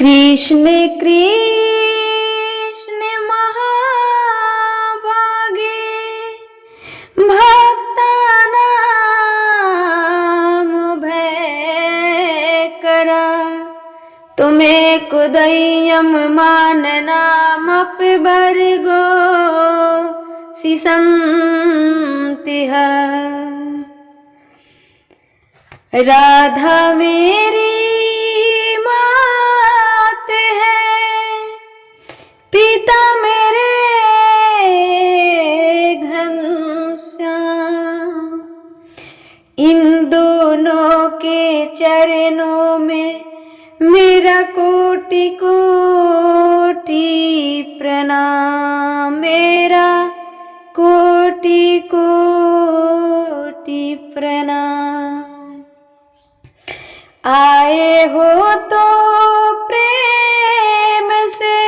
कृष्ण कृष्ण महाभागे भक्तानाम भयकरा तुम्हें कुदयम माननामपि भर्गो सिसंतिह। राधा मेरी मात है, पिता मेरे घनश्याम, इन दोनों के चरणों में मेरा कोटि कोटि प्रणाम, मेरा कोटि कोटि प्रणाम। आए हो तो प्रेम से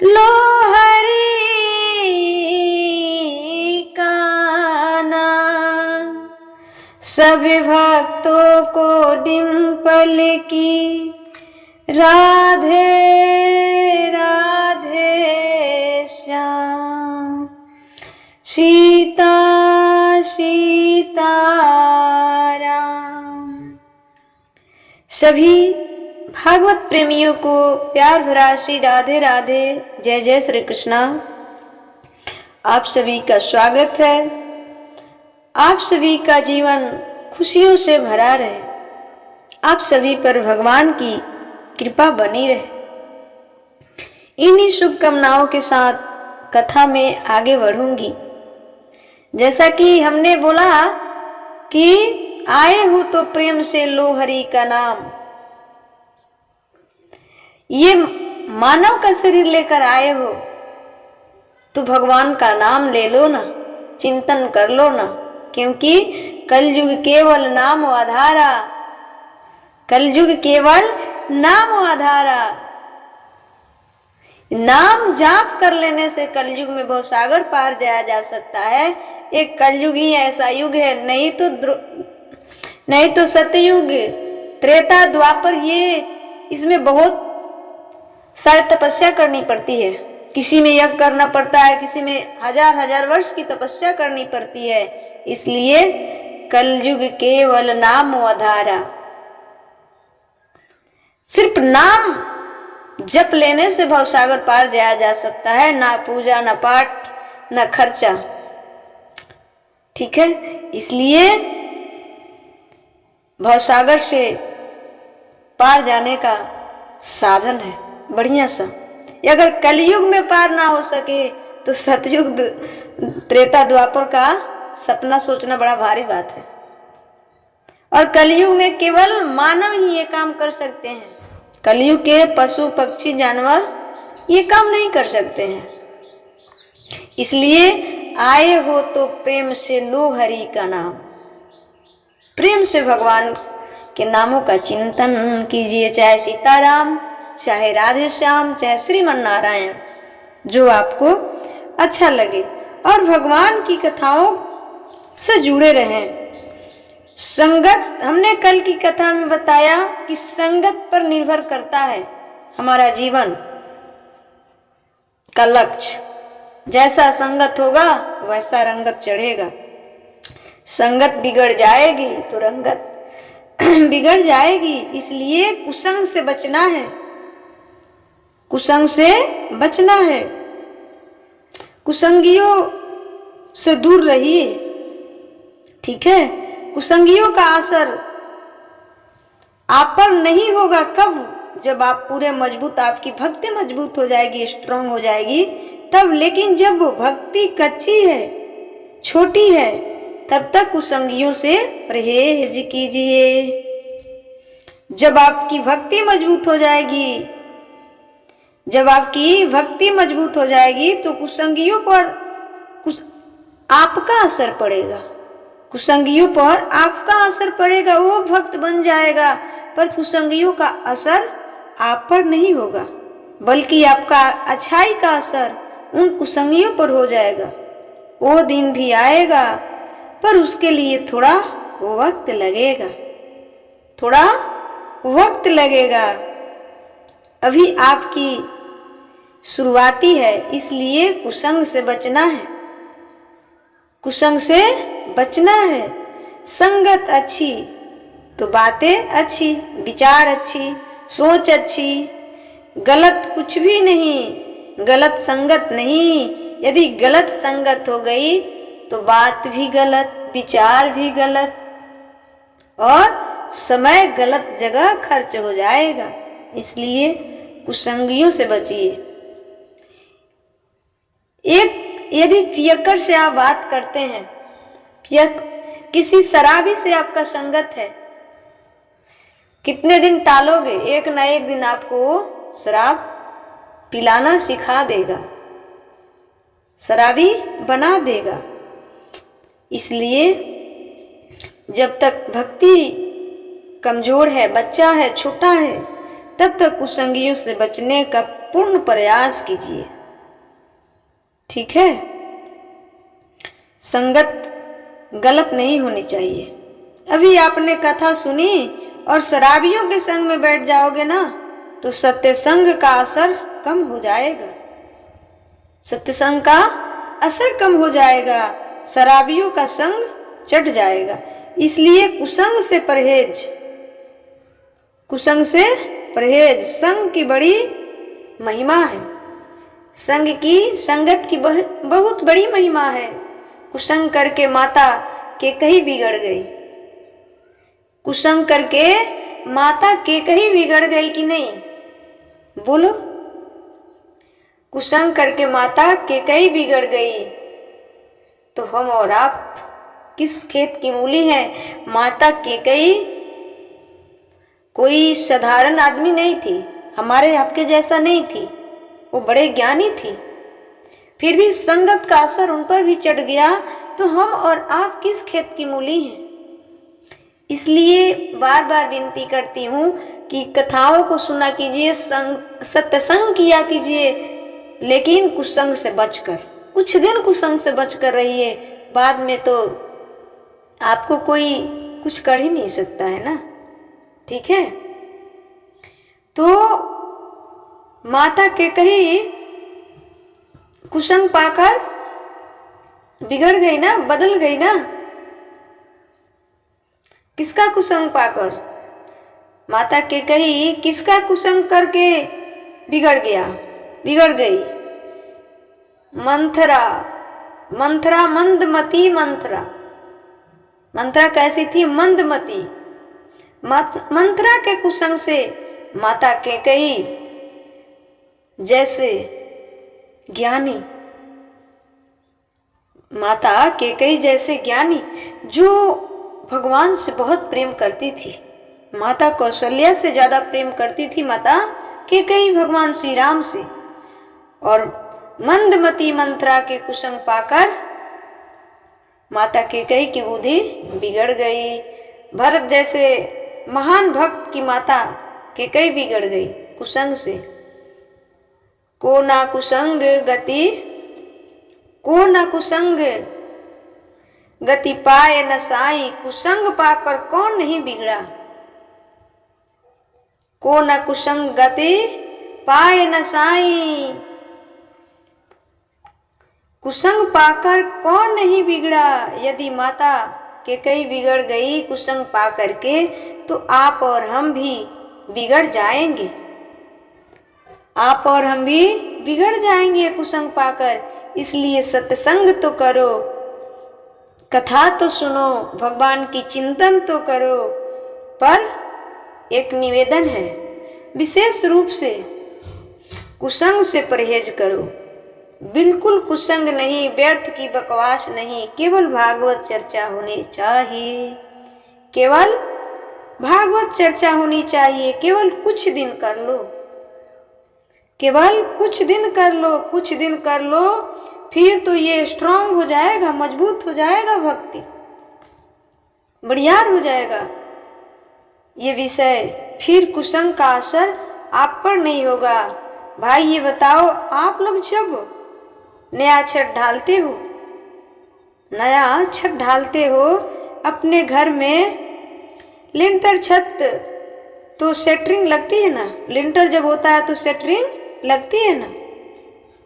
लो हरि का नाम, सभी भक्तों को डिंपल की राधे राधे श्याम, सीता सीताराम। सभी भागवत प्रेमियों को प्यार भरा श्री राधे राधे, जय जय श्री कृष्णा। आप सभी का स्वागत है। आप सभी का जीवन खुशियों से भरा रहे, आप सभी पर भगवान की कृपा बनी रहे। इन्हीं शुभकामनाओं के साथ कथा में आगे बढ़ूंगी। जैसा कि हमने बोला कि आए हो तो प्रेम से लो हरि का नाम, ये मानव का शरीर लेकर आए हो तो भगवान का नाम ले लो ना, चिंतन कर लो ना, क्योंकि कलयुग केवल नाम आधारा, कलयुग केवल नाम आधारा। नाम जाप कर लेने से कलयुग में बहुत सागर पार जाया जा सकता है। एक कलयुग ही ऐसा युग है, नहीं तो सतयुग, त्रेता, द्वापर, ये इसमें बहुत सारी तपस्या करनी पड़ती है। किसी में यज्ञ करना पड़ता है, किसी में हजार हजार वर्ष की तपस्या करनी पड़ती है। इसलिए कलयुग केवल नाम आधारा, सिर्फ नाम जप लेने से भवसागर पार जाया जा सकता है। ना पूजा, ना पाठ, ना खर्चा, ठीक है। इसलिए भवसागर से पार जाने का साधन है बढ़िया सा। अगर कलयुग में पार ना हो सके तो सतयुग, त्रेता, द्वापर का सपना सोचना बड़ा भारी बात है। और कलयुग में केवल मानव ही ये काम कर सकते हैं। कलयुग के पशु पक्षी जानवर ये काम नहीं कर सकते हैं। इसलिए आए हो तो प्रेम से लो हरि का नाम, प्रेम से भगवान के नामों का चिंतन कीजिए, चाहे सीताराम, चाहे राधे श्याम, चाहे श्रीमन नारायण, जो आपको अच्छा लगे, और भगवान की कथाओं से जुड़े रहें। संगत, हमने कल की कथा में बताया कि संगत पर निर्भर करता है हमारा जीवन का लक्ष्य। जैसा संगत होगा वैसा रंगत चढ़ेगा। संगत बिगड़ जाएगी तो रंगत बिगड़ जाएगी। इसलिए कुसंग से बचना है, कुसंग से बचना है, कुसंगियों से दूर रहिए, ठीक है। कुसंगियों का असर आप पर नहीं होगा। कब? जब आप पूरे मजबूत, आपकी भक्ति मजबूत हो जाएगी, स्ट्रांग हो जाएगी तब। लेकिन जब भक्ति कच्ची है, छोटी है, तब तक कुसंगियों से परहेज कीजिए। जब आपकी भक्ति मजबूत हो जाएगी, जब आपकी भक्ति मजबूत हो जाएगी तो कुसंगियों पर आपका असर पड़ेगा, कुसंगियों पर आपका असर पड़ेगा। वो भक्त बन जाएगा, पर कुसंगियों का असर आप पर नहीं होगा, बल्कि आपका अच्छाई का असर उन कुसंगियों पर हो जाएगा। वो दिन भी आएगा, पर उसके लिए थोड़ा वक्त लगेगा, थोड़ा वक्त लगेगा। अभी आपकी शुरुआती है, इसलिए कुसंग से बचना है, कुसंग से बचना है। संगत अच्छी तो बातें अच्छी, विचार अच्छी, सोच अच्छी, गलत कुछ भी नहीं, गलत संगत नहीं। यदि गलत संगत हो गई तो बात भी गलत, विचार भी गलत और समय गलत जगह खर्च हो जाएगा। इसलिए कुसंगियों से बचिए। एक यदि पियक्कड़ से आप बात करते हैं, किसी शराबी से आपका संगत है, कितने दिन टालोगे? एक ना एक दिन आपको शराब पिलाना सिखा देगा, शराबी बना देगा। इसलिए जब तक भक्ति कमजोर है, बच्चा है, छोटा है, तब तक कुसंगियों से बचने का पूर्ण प्रयास कीजिए। ठीक है? संगत गलत नहीं होनी चाहिए। अभी आपने कथा सुनी और शराबियों के संग में बैठ जाओगे ना, तो सत्संग का असर कम हो जाएगा, सत्संग का असर कम हो जाएगा, शराबियों का संग चढ़ जाएगा। इसलिए कुसंग से परहेज, कुसंग से परहेज। संग की बड़ी महिमा है, संग की, संगत की बहुत बड़ी महिमा है। कुसंग करके माता कैकेयी बिगड़ गई, कुसंग करके माता कैकेयी बिगड़ गई कि नहीं? बोलो, कुसंग करके माता कैकेयी बिगड़ गई तो हम और आप किस खेत की मूली हैं? माता कैकेयी कोई साधारण आदमी नहीं थी, हमारे आपके जैसा नहीं थी, वो बड़े ज्ञानी थी। फिर भी संगत का असर उन पर भी चढ़ गया, तो हम और आप किस खेत की मूली हैं? इसलिए बार बार विनती करती हूँ कि कथाओं को सुना कीजिए, सत्संग किया कीजिए, लेकिन कुसंग से बचकर, कुछ दिन कुसंग से बचकर रहिए। बाद में तो आपको कोई कुछ कर ही नहीं सकता है ना। ठीक है? तो माता कैकेयी कुसंग पाकर बिगड़ गई ना, बदल गई ना। किसका कुसंग पाकर? माता कैकेयी किसका कुसंग करके बिगड़ गई? मंथरा, मंथरा मंदमती, मंथरा कैसी थी? मंदमती। मंथरा के कुसंग से माता कैकेयी जैसे ज्ञानी, माता कैकेयी जैसे ज्ञानी जो भगवान से बहुत प्रेम करती थी, माता कौशल्या से ज्यादा प्रेम करती थी माता कैकेयी भगवान श्री राम से, और मंदमती मंथरा के कुसंग पाकर माता कैकेयी की बुद्धि बिगड़ गई। भरत जैसे महान भक्त की माता कैकेयी बिगड़ गई कुसंग से। को ना कुसंग गति, को ना कुसंग गति पाए न साई, कुसंग पाकर कौन नहीं बिगड़ा? को न कुसंग गति पाए न साई, कुसंग पाकर कौन नहीं बिगड़ा? यदि माता कैकेयी बिगड़ गई कुसंग पा करके, तो आप और हम भी बिगड़ जाएंगे, आप और हम भी बिगड़ जाएंगे कुसंग पाकर। इसलिए सत्संग तो करो, कथा तो सुनो, भगवान की चिंतन तो करो, पर एक निवेदन है, विशेष रूप से कुसंग से परहेज करो। बिल्कुल कुसंग नहीं, व्यर्थ की बकवास नहीं, केवल भागवत चर्चा होनी चाहिए, केवल भागवत चर्चा होनी चाहिए। केवल कुछ दिन कर लो, केवल कुछ दिन कर लो, कुछ दिन कर लो, फिर तो ये स्ट्रांग हो जाएगा, मजबूत हो जाएगा, भक्ति बढ़ियार हो जाएगा ये विषय। फिर कुसंग का असर आप पर नहीं होगा। भाई ये बताओ, आप लोग जब नया छत ढालते हो, नया छत ढालते हो अपने घर में, लिंटर छत तो सेटरिंग लगती है ना, लिंटर जब होता है तो सेटरिंग लगती है ना,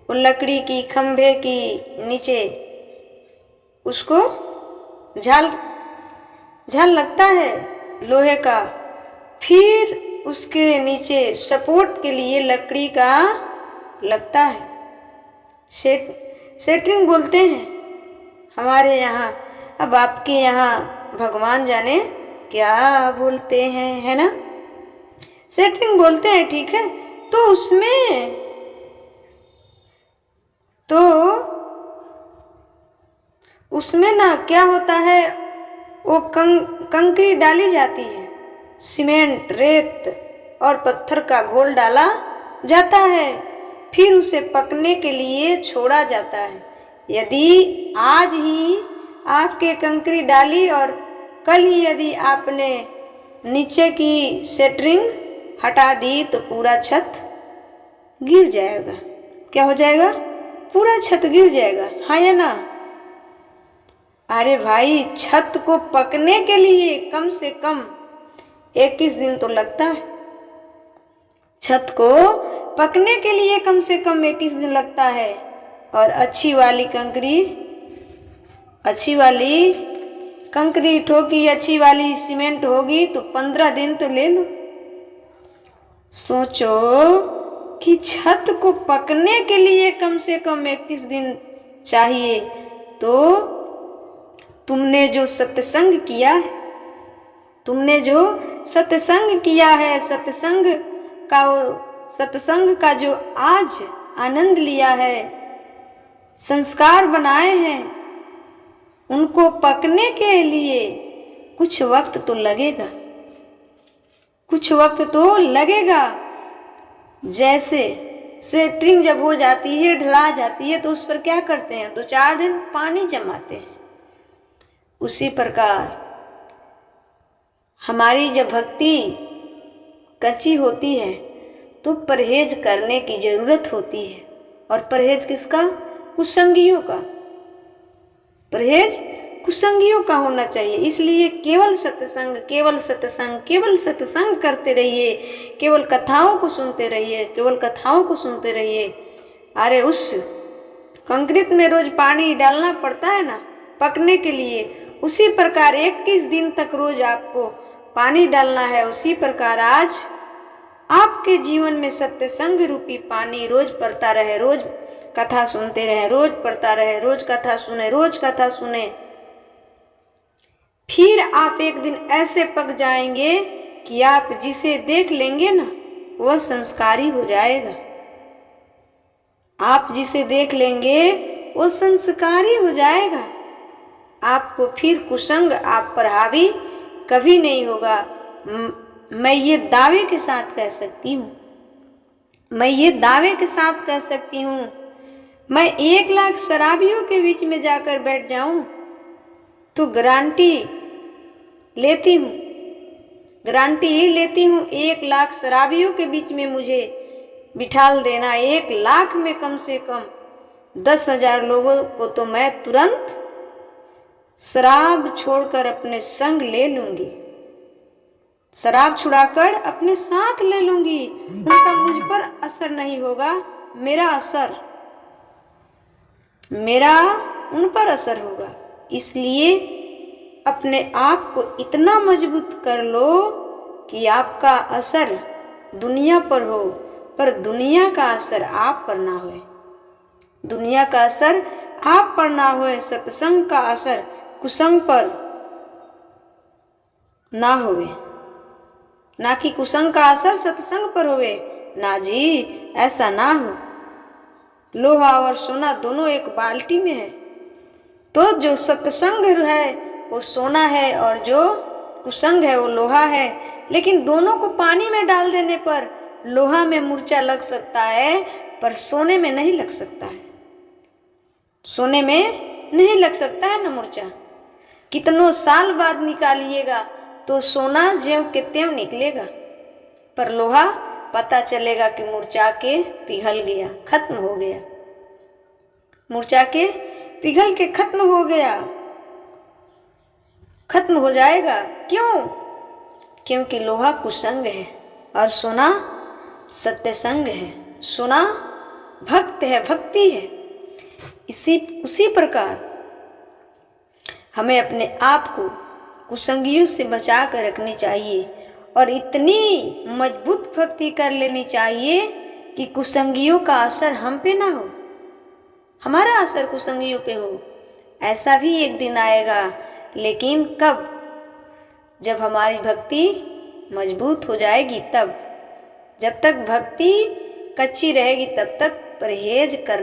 वो लकड़ी की खंभे की नीचे उसको झाल झाल लगता है लोहे का। फिर उसके नीचे सपोर्ट के लिए लकड़ी का लगता है, सेटरिंग बोलते हैं हमारे यहाँ। अब आपके यहाँ भगवान जाने क्या बोलते हैं, है ना। सेटरिंग बोलते हैं, ठीक है। तो उसमें ना क्या होता है, वो कंकरी डाली जाती है, सीमेंट, रेत और पत्थर का घोल डाला जाता है। फिर उसे पकने के लिए छोड़ा जाता है। यदि आज ही आपके कंकरी डाली और कल ही यदि आपने नीचे की सेटरिंग हटा दी तो पूरा छत गिर जाएगा। क्या हो जाएगा? पूरा छत गिर जाएगा, हाँ या ना। अरे भाई, छत को पकने के लिए कम से कम 21 दिन तो लगता है। छत को पकने के लिए कम से कम 21 दिन लगता है। और अच्छी वाली कंक्रीट होगी, अच्छी वाली सीमेंट होगी तो 15 दिन तो ले लो। सोचो कि छत को पकने के लिए कम से कम 21 दिन चाहिए, तो तुमने जो सत्संग किया है, सत्संग का जो आज आनंद लिया है, संस्कार बनाए हैं, उनको पकने के लिए कुछ वक्त तो लगेगा। जैसे सेटरिंग जब हो जाती है, ढला जाती है, तो उस पर क्या करते हैं, 2-4 दिन पानी जमाते हैं। उसी प्रकार हमारी जब भक्ति कच्ची होती है तो परहेज करने की जरूरत होती है। और परहेज किसका? कुसंगियों का। परहेज कुसंगियों का होना चाहिए। इसलिए केवल सत्संग करते रहिए, केवल कथाओं को सुनते रहिए। अरे उस कंक्रीट में रोज पानी डालना पड़ता है ना पकने के लिए, उसी प्रकार 21 दिन तक रोज आपको पानी डालना है। उसी प्रकार आज आपके जीवन में सत्संग रूपी पानी रोज पड़ता रहे, रोज कथा सुनते रहे, रोज पढ़ता रहे, रोज कथा सुने। फिर आप एक दिन ऐसे पक जाएंगे कि आप जिसे देख लेंगे ना वह संस्कारी हो जाएगा। आप जिसे देख लेंगे वो संस्कारी हो जाएगा। आपको फिर कुसंग आप पर हावी कभी नहीं होगा। मैं ये दावे के साथ कह सकती हूँ, मैं 1 लाख शराबियों के बीच में जाकर बैठ जाऊं तो गारंटी लेती हूँ 1 लाख शराबियों के बीच में मुझे बिठाल देना, 1 लाख में कम से कम 10,000 लोगों को तो मैं तुरंत शराब छोड़कर अपने संग ले लूंगी, शराब छुड़ाकर अपने साथ ले लूंगी। उनका मुझ पर असर नहीं होगा, मेरा उन पर असर होगा। इसलिए अपने आप को इतना मजबूत कर लो कि आपका असर दुनिया पर हो, पर दुनिया का असर आप पर ना होए। सत्संग का असर कुसंग पर ना होवे, ना कि कुसंग का असर सत्संग पर होवे। ना जी, ऐसा ना हो। लोहा और सोना दोनों एक बाल्टी में है, तो जो सत्संग है वो सोना है और जो कुसंग है वो लोहा है। लेकिन दोनों को पानी में डाल देने पर लोहा में मूर्छा लग सकता है, पर सोने में नहीं लग सकता है ना मूर्छा। कितनों साल बाद निकालिएगा तो सोना ज्यों के त्यों निकलेगा, पर लोहा पता चलेगा कि मूर्छा के पिघल गया, खत्म हो गया, मूर्छा के पिघल के खत्म हो जाएगा। क्यों? क्योंकि लोहा कुसंग है। और सुना सत्य संग है, सुना भक्त है, भक्ति है। उसी प्रकार हमें अपने आप को कुसंगियों से बचा कर रखनी चाहिए और इतनी मजबूत भक्ति कर लेनी चाहिए कि कुसंगियों का असर हम पे ना हो, हमारा असर कुसंगियों पे हो। ऐसा भी एक दिन आएगा, लेकिन कब? जब हमारी भक्ति मजबूत हो जाएगी तब। जब तक भक्ति कच्ची रहेगी तब तक परहेज कर